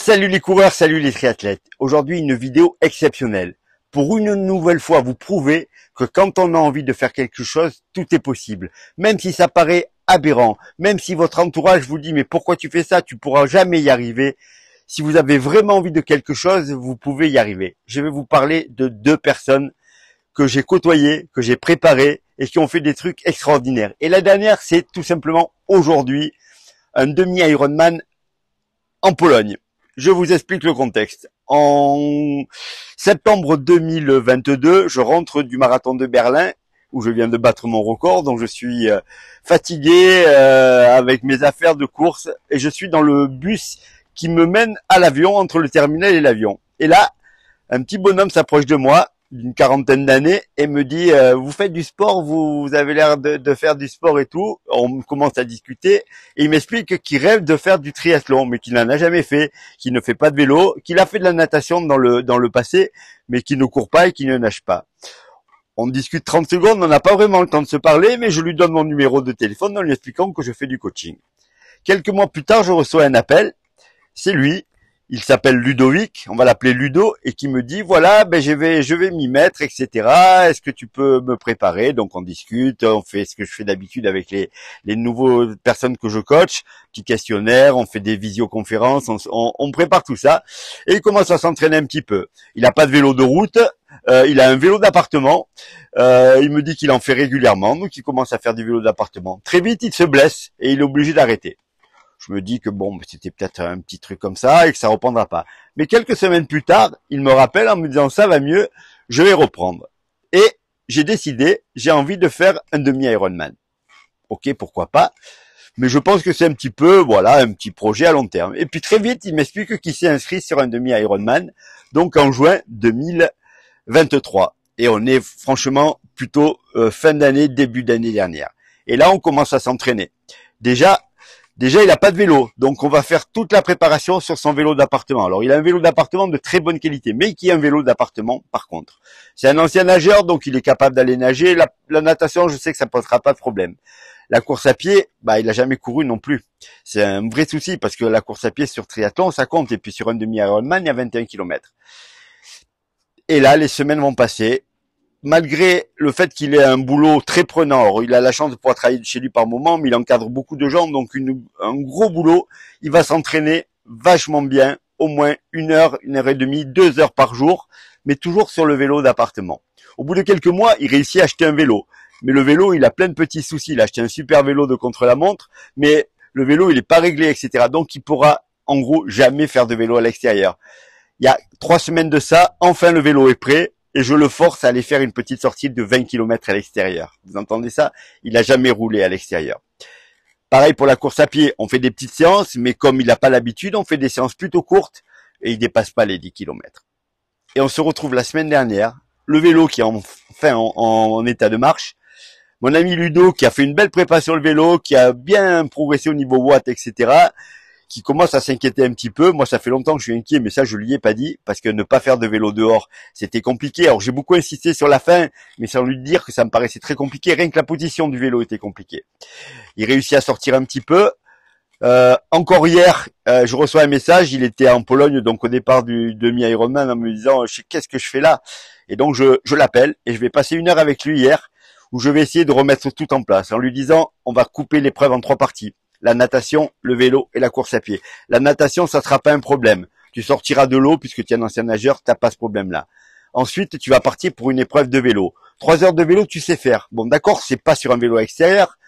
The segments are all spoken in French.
Salut les coureurs, salut les triathlètes. Aujourd'hui, une vidéo exceptionnelle. Pour une nouvelle fois, vous prouver que quand on a envie de faire quelque chose, tout est possible. Même si ça paraît aberrant, même si votre entourage vous dit « mais pourquoi tu fais ça? Tu pourras jamais y arriver ». Si vous avez vraiment envie de quelque chose, vous pouvez y arriver. Je vais vous parler de deux personnes que j'ai côtoyées, que j'ai préparées et qui ont fait des trucs extraordinaires. Et la dernière, c'est tout simplement aujourd'hui un demi-Ironman en Pologne. Je vous explique le contexte. En septembre 2022, je rentre du marathon de Berlin où je viens de battre mon record, donc je suis fatigué avec mes affaires de course et je suis dans le bus qui me mène à l'avion, entre le terminal et l'avion. Et là, un petit bonhomme s'approche de moi, d'une quarantaine d'années, et me dit vous faites du sport, vous avez l'air de faire du sport et tout. On commence à discuter et il m'explique qu'il rêve de faire du triathlon, mais qu'il n'en a jamais fait, qu'il ne fait pas de vélo, qu'il a fait de la natation dans le passé, mais qu'il ne court pas et qu'il ne nage pas. On discute 30 secondes, on n'a pas vraiment le temps de se parler, mais je lui donne mon numéro de téléphone en lui expliquant que je fais du coaching. Quelques mois plus tard, je reçois un appel. C'est lui, il s'appelle Ludovic, on va l'appeler Ludo, et qui me dit voilà, je vais m'y mettre, etc. Est-ce que tu peux me préparer? Donc on discute, on fait ce que je fais d'habitude avec les nouvelles personnes que je coach, petit questionnaire, on fait des visioconférences, on prépare tout ça, et il commence à s'entraîner un petit peu. Il n'a pas de vélo de route, il a un vélo d'appartement, il me dit qu'il en fait régulièrement, donc il commence à faire du vélo d'appartement. Très vite, il se blesse et il est obligé d'arrêter. Je me dis que bon, c'était peut-être un petit truc comme ça et que ça reprendra pas. Mais quelques semaines plus tard, il me rappelle en me disant ça va mieux, je vais reprendre. Et j'ai décidé, j'ai envie de faire un demi-Ironman. Ok, pourquoi pas. Mais je pense que c'est un petit peu, voilà, un petit projet à long terme. Et puis très vite, il m'explique qu'il s'est inscrit sur un demi-Ironman, donc en juin 2023. Et on est franchement plutôt fin d'année, début d'année dernière. Et là, on commence à s'entraîner. Déjà, il n'a pas de vélo, donc on va faire toute la préparation sur son vélo d'appartement. Alors, il a un vélo d'appartement de très bonne qualité, mais qui est un vélo d'appartement par contre. C'est un ancien nageur, donc il est capable d'aller nager. La natation, je sais que ça ne posera pas de problème. La course à pied, il n'a jamais couru non plus. C'est un vrai souci, parce que la course à pied sur triathlon, ça compte. Et puis sur un demi-Ironman, il y a 21 km. Et là, les semaines vont passer. Malgré le fait qu'il ait un boulot très prenant, alors il a la chance de pouvoir travailler chez lui par moment, mais il encadre beaucoup de gens, donc un gros boulot, il va s'entraîner vachement bien, au moins 1 heure et demie, 2 heures par jour, mais toujours sur le vélo d'appartement. Au bout de quelques mois, il réussit à acheter un vélo, mais le vélo, il a plein de petits soucis. Il a acheté un super vélo de contre-la-montre, mais le vélo, il est pas réglé, etc. Donc il pourra, en gros, jamais faire de vélo à l'extérieur. Il y a 3 semaines de ça, enfin le vélo est prêt, et je le force à aller faire une petite sortie de 20 km à l'extérieur. Vous entendez ça? Il n'a jamais roulé à l'extérieur. Pareil pour la course à pied, on fait des petites séances, mais comme il n'a pas l'habitude, on fait des séances plutôt courtes et il dépasse pas les 10 km. Et on se retrouve la semaine dernière, le vélo qui est enfin en état de marche, mon ami Ludo qui a fait une belle prépa sur le vélo, qui a bien progressé au niveau watts, etc., qui commence à s'inquiéter un petit peu. Moi, ça fait longtemps que je suis inquiet, mais ça, je lui ai pas dit, parce que ne pas faire de vélo dehors, c'était compliqué. Alors, j'ai beaucoup insisté sur la fin, mais sans lui dire que ça me paraissait très compliqué. Rien que la position du vélo était compliquée. Il réussit à sortir un petit peu. Encore hier, je reçois un message. Il était en Pologne, donc au départ du demi-Ironman, en me disant qu'est-ce que je fais là? Et donc, je l'appelle et je vais passer 1 heure avec lui hier, où je vais essayer de remettre tout en place, en lui disant on va couper l'épreuve en 3 parties. La natation, le vélo et la course à pied. La natation, ça sera pas un problème. Tu sortiras de l'eau puisque tu es un ancien nageur, t'as pas ce problème-là. Ensuite, tu vas partir pour une épreuve de vélo. 3 heures de vélo, tu sais faire. Bon, d'accord, c'est pas sur un vélo extérieur,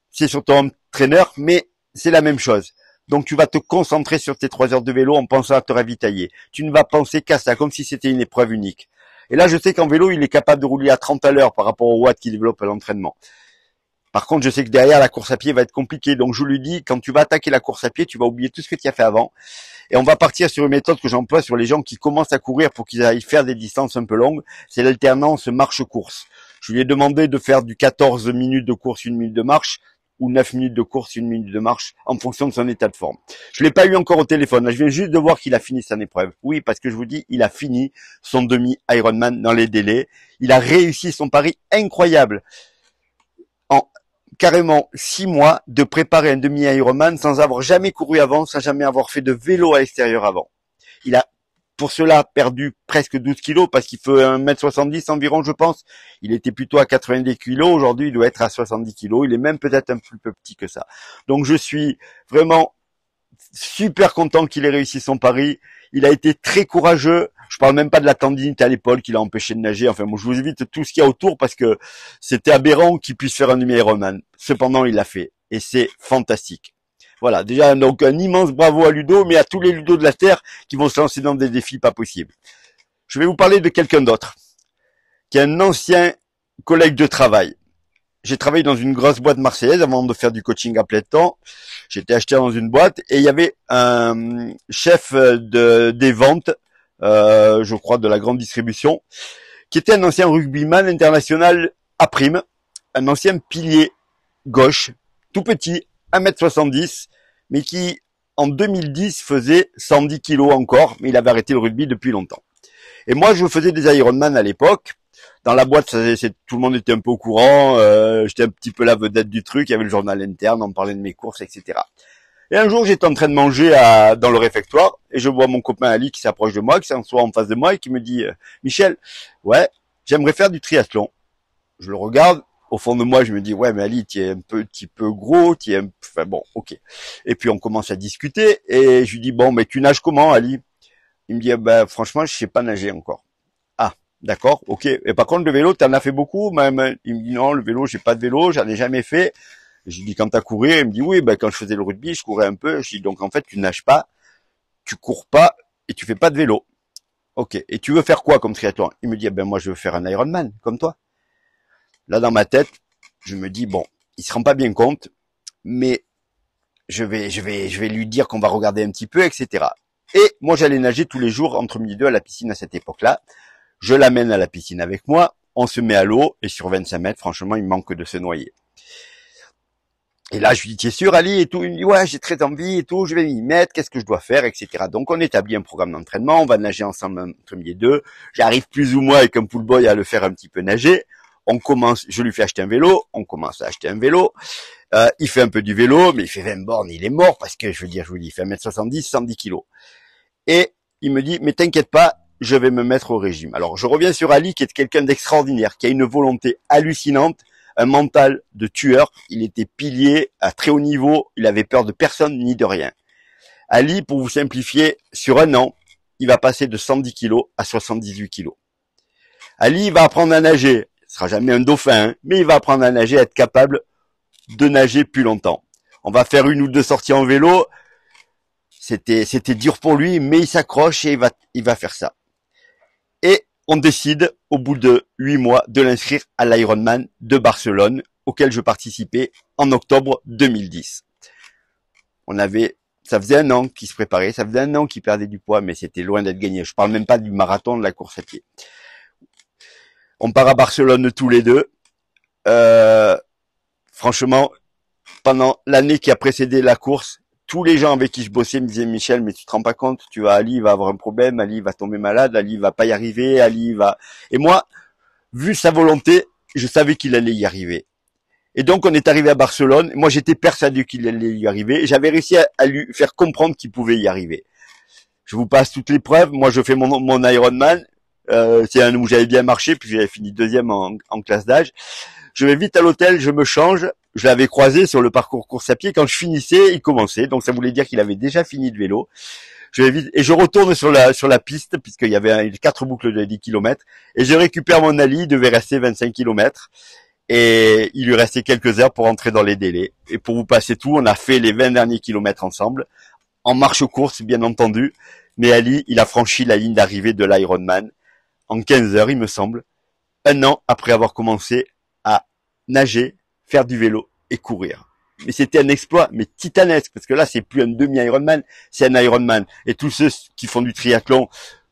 c'est sur ton entraîneur, mais c'est la même chose. Donc, tu vas te concentrer sur tes 3 heures de vélo en pensant à te ravitailler. Tu ne vas penser qu'à ça, comme si c'était une épreuve unique. Et là, je sais qu'en vélo, il est capable de rouler à 30 à l'heure par rapport au watt qu'il développe à l'entraînement. Par contre, je sais que derrière, la course à pied va être compliquée. Donc, je lui dis, quand tu vas attaquer la course à pied, tu vas oublier tout ce que tu as fait avant. Et on va partir sur une méthode que j'emploie sur les gens qui commencent à courir pour qu'ils aillent faire des distances un peu longues. C'est l'alternance marche-course. Je lui ai demandé de faire du 14 minutes de course, 1 minute de marche, ou 9 minutes de course, 1 minute de marche, en fonction de son état de forme. Je l'ai pas eu encore au téléphone. Là, je viens juste de voir qu'il a fini son épreuve. Oui, parce que je vous dis, il a fini son demi-Ironman dans les délais. Il a réussi son pari incroyable. En carrément 6 mois de préparer un demi-Ironman sans avoir jamais couru avant, sans jamais avoir fait de vélo à l'extérieur avant. Il a pour cela perdu presque 12 kilos parce qu'il fait 1m70 environ, je pense. Il était plutôt à 90 kilos. Aujourd'hui, il doit être à 70 kilos. Il est même peut-être un peu plus petit que ça. Donc, je suis vraiment super content qu'il ait réussi son pari. Il a été très courageux. Je parle même pas de la tendinite à l'épaule qui l'a empêché de nager. Enfin, moi, je vous évite tout ce qu'il y a autour parce que c'était aberrant qu'il puisse faire un demi-Ironman. Cependant, il l'a fait. Et c'est fantastique. Voilà. Déjà, donc, un immense bravo à Ludo, mais à tous les Ludos de la Terre qui vont se lancer dans des défis pas possibles. Je vais vous parler de quelqu'un d'autre, qui est un ancien collègue de travail. J'ai travaillé dans une grosse boîte marseillaise avant de faire du coaching à plein temps. J'étais acheteur dans une boîte et il y avait un chef des ventes, je crois de la grande distribution, qui était un ancien rugbyman international à prime, un ancien pilier gauche, tout petit, 1m70, mais qui en 2010 faisait 110 kilos encore, mais il avait arrêté le rugby depuis longtemps. Et moi, je faisais des Ironman à l'époque. Dans la boîte, tout le monde était un peu au courant. J'étais un petit peu la vedette du truc. Il y avait le journal interne, on parlait de mes courses, etc. Et un jour, j'étais en train de manger dans le réfectoire et je vois mon copain Ali qui s'approche de moi, qui s'assoit en face de moi et qui me dit Michel, ouais, j'aimerais faire du triathlon. Je le regarde. Au fond de moi, je me dis ouais, mais Ali, tu es un petit peu gros, enfin bon, ok. Et puis on commence à discuter et je lui dis bon, mais tu nages comment, Ali? Il me dit ben franchement, je sais pas nager encore. Ah, d'accord, ok. Et par contre, le vélo, t'en as fait beaucoup? Même, il me dit non, le vélo, j'ai pas de vélo, j'en ai jamais fait. Je lui dis quand t'as couru? Il me dit oui, ben quand je faisais le rugby, je courais un peu. Je dis donc en fait, tu nages pas, tu cours pas et tu fais pas de vélo. Ok. Et tu veux faire quoi comme triathlon? Il me dit ben moi je veux faire un Ironman comme toi. Là dans ma tête, je me dis bon, il se rend pas bien compte, mais je vais lui dire qu'on va regarder un petit peu, etc. Et moi j'allais nager tous les jours entre midi et deux à la piscine à cette époque-là. Je l'amène à la piscine avec moi, on se met à l'eau et sur 25 mètres, franchement, il manque de se noyer. Et là, je lui dis, tu es sûr, Ali, et tout. Il me dit, ouais, j'ai très envie et tout, je vais m'y mettre, qu'est-ce que je dois faire, etc. Donc, on établit un programme d'entraînement, on va nager ensemble entre midi et deux. J'arrive plus ou moins avec un pool boy à le faire un petit peu nager. On commence, je lui fais acheter un vélo, on commence à acheter un vélo. Il fait un peu du vélo, mais il fait 20 bornes, il est mort parce que, je vous dis, il fait 1m70, 110 kilos. Et il me dit, mais t'inquiète pas, je vais me mettre au régime. Alors, je reviens sur Ali, qui est quelqu'un d'extraordinaire, qui a une volonté hallucinante, un mental de tueur. Il était pilier à très haut niveau. Il avait peur de personne ni de rien. Ali, pour vous simplifier, sur un an, il va passer de 110 kilos à 78 kilos. Ali va apprendre à nager. Il sera jamais un dauphin, hein, mais il va apprendre à nager, à être capable de nager plus longtemps. On va faire une ou deux sorties en vélo. C'était dur pour lui, mais il s'accroche et il va faire ça. Et on décide, au bout de 8 mois, de l'inscrire à l'Ironman de Barcelone, auquel je participais en octobre 2010. Ça faisait un an qu'il se préparait, ça faisait un an qu'il perdait du poids, mais c'était loin d'être gagné. Je parle même pas du marathon, de la course à pied. On part à Barcelone tous les deux. Franchement, pendant l'année qui a précédé la course, tous les gens avec qui je bossais me disaient Michel, mais tu te rends pas compte, Ali va avoir un problème, Ali va tomber malade, Ali va pas y arriver, Ali va... Et moi, vu sa volonté, je savais qu'il allait y arriver. Et donc on est arrivé à Barcelone, moi j'étais persuadé qu'il allait y arriver, et j'avais réussi à lui faire comprendre qu'il pouvait y arriver. Je vous passe toutes les preuves, moi je fais mon Ironman, c'est un où j'avais bien marché, puis j'avais fini deuxième en classe d'âge. Je vais vite à l'hôtel, je me change. Je l'avais croisé sur le parcours course à pied. Quand je finissais, il commençait. Donc ça voulait dire qu'il avait déjà fini de vélo. Je vais vite et je retourne sur la piste puisqu'il y avait 4 boucles de 10 km. Et je récupère mon Ali. Il devait rester 25 km. Et il lui restait quelques heures pour entrer dans les délais. Et pour vous passer tout, on a fait les 20 derniers kilomètres ensemble. En marche course, bien entendu. Mais Ali, il a franchi la ligne d'arrivée de l'Ironman en 15 heures, il me semble. Un an après avoir commencé à nager, faire du vélo et courir. Mais c'était un exploit, mais titanesque, parce que là, c'est plus un demi-Ironman, c'est un Ironman. Et tous ceux qui font du triathlon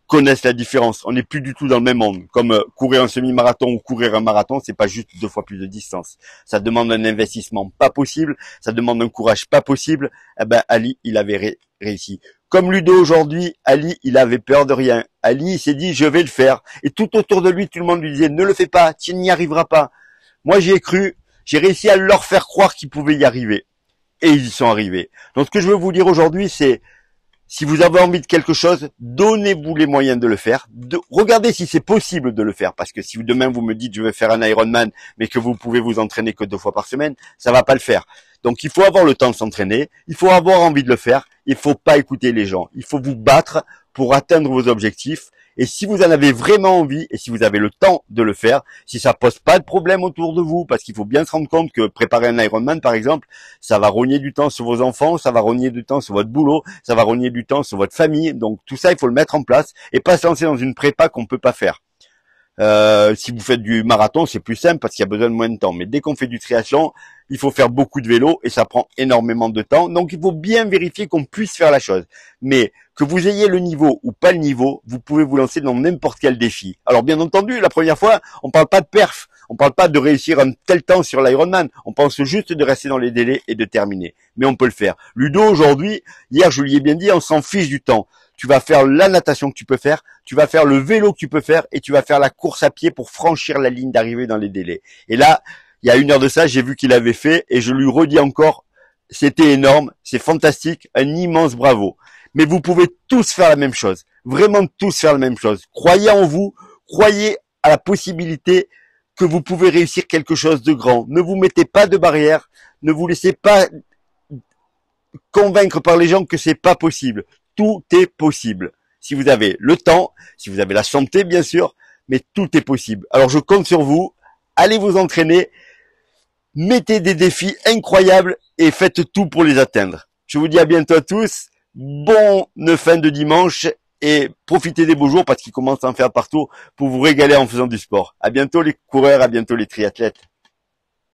connaissent la différence. On n'est plus du tout dans le même monde. Comme courir un semi-marathon ou courir un marathon, c'est pas juste 2 fois plus de distance. Ça demande un investissement pas possible, ça demande un courage pas possible. Eh ben, Ali, il avait réussi. Comme Ludo aujourd'hui, Ali, il avait peur de rien. Ali, il s'est dit, je vais le faire. Et tout autour de lui, tout le monde lui disait, ne le fais pas, tu n'y arriveras pas. Moi, j'y ai cru. J'ai réussi à leur faire croire qu'ils pouvaient y arriver. Et ils y sont arrivés. Donc, ce que je veux vous dire aujourd'hui, c'est Si vous avez envie de quelque chose, donnez-vous les moyens de le faire. Regardez si c'est possible de le faire. Parce que si demain vous me dites je vais faire un Ironman, mais que vous pouvez vous entraîner que 2 fois par semaine, ça va pas le faire. Donc il faut avoir le temps de s'entraîner, il faut avoir envie de le faire, il faut pas écouter les gens. Il faut vous battre pour atteindre vos objectifs. Et si vous en avez vraiment envie, et si vous avez le temps de le faire, si ça pose pas de problème autour de vous, parce qu'il faut bien se rendre compte que préparer un Ironman, par exemple, ça va rogner du temps sur vos enfants, ça va rogner du temps sur votre boulot, ça va rogner du temps sur votre famille. Donc tout ça, il faut le mettre en place et pas se lancer dans une prépa qu'on peut pas faire. Si vous faites du marathon, c'est plus simple parce qu'il y a besoin de moins de temps. Mais dès qu'on fait du triathlon, il faut faire beaucoup de vélo et ça prend énormément de temps. Donc, il faut bien vérifier qu'on puisse faire la chose. Mais que vous ayez le niveau ou pas le niveau, vous pouvez vous lancer dans n'importe quel défi. Alors, bien entendu, la première fois, on parle pas de perf. On parle pas de réussir un tel temps sur l'Ironman. On pense juste de rester dans les délais et de terminer. Mais on peut le faire. Ludo, aujourd'hui, hier, je lui ai bien dit, on s'en fiche du temps. Tu vas faire la natation que tu peux faire, tu vas faire le vélo que tu peux faire et tu vas faire la course à pied pour franchir la ligne d'arrivée dans les délais. Et là, il y a 1 heure de ça, j'ai vu qu'il avait fait et je lui redis encore, c'était énorme, c'est fantastique, un immense bravo. Mais vous pouvez tous faire la même chose, vraiment tous faire la même chose. Croyez en vous, croyez à la possibilité que vous pouvez réussir quelque chose de grand. Ne vous mettez pas de barrière, ne vous laissez pas convaincre par les gens que c'est pas possible. Tout est possible. Si vous avez le temps, si vous avez la santé, bien sûr, mais tout est possible. Alors, je compte sur vous. Allez vous entraîner. Mettez des défis incroyables et faites tout pour les atteindre. Je vous dis à bientôt à tous. Bonne fin de dimanche et profitez des beaux jours parce qu'il commence à en faire partout pour vous régaler en faisant du sport. À bientôt les coureurs, à bientôt les triathlètes.